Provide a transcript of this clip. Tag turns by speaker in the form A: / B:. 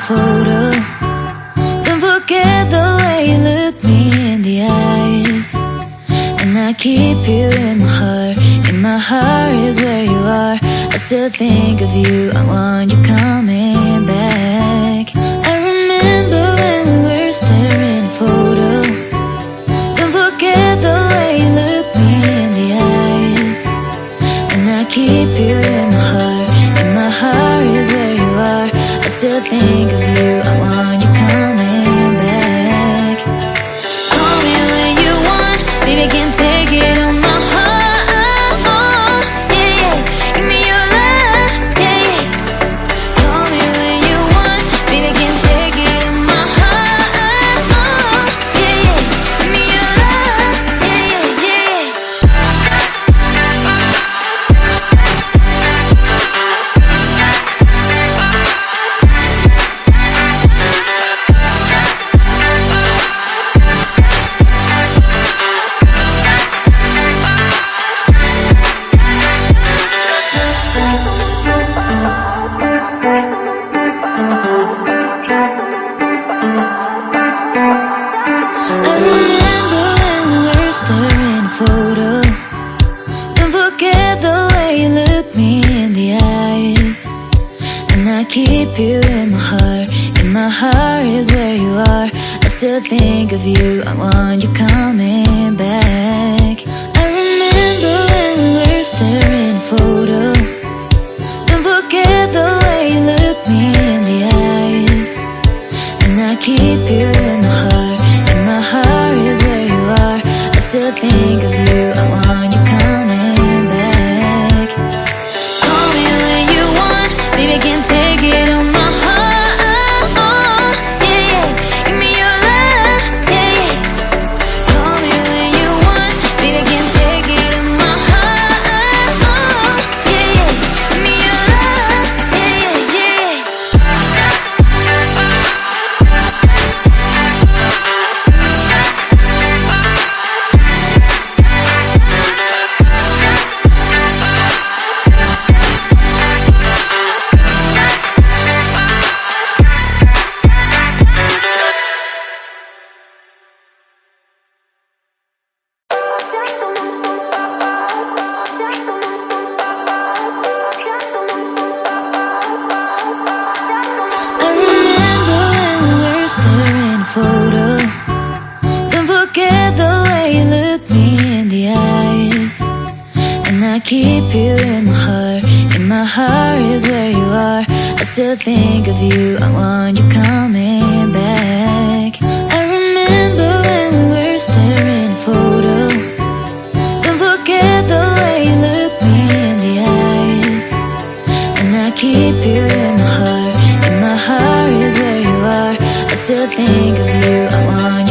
A: photo. Don't forget the way you look me in the eyes. And I keep you in my heart. In my heart is where you are. I still think of you, I want you coming back. I remember when we were staring a photo. Don't forget the way you look me in the eyes. And I keep you in my heart. In my heart is where you are. I still think of you, I want you coming back. Call me when you want, baby, I can take it on my heart. Yeah, yeah, give me your love, yeah, yeah. Call me when you want, baby, I can take it on my heart. Yeah, yeah, give me your love, yeah, yeah, yeah. I remember when we were staring a photo. Don't forget the way you look me in the eyes. And I keep you in my heart. In my heart is where you are. I still think of you, I want you coming back. I remember when we were staring a photo. Don't forget the way you look me in the eyes. And I keep you in my heart. In my heart is where you are. I still think of you, I want you coming back. Call me when you want, baby, I can take it on my heart. Yeah, yeah, give me your love, yeah, yeah. Call me when you want, baby, I can take it on my heart. Yeah, yeah, give me your love, yeah, yeah, yeah. I remember when we were staring a photo. Don't forget the way you look me in the eyes. And I keep you in my heart. In my heart is where you are. I still think of you, I want you coming back. I remember when we were staring a photo. Don't forget the way you look me in the eyes. And I keep you in my heart. In my heart is where you are. I still think of you, I want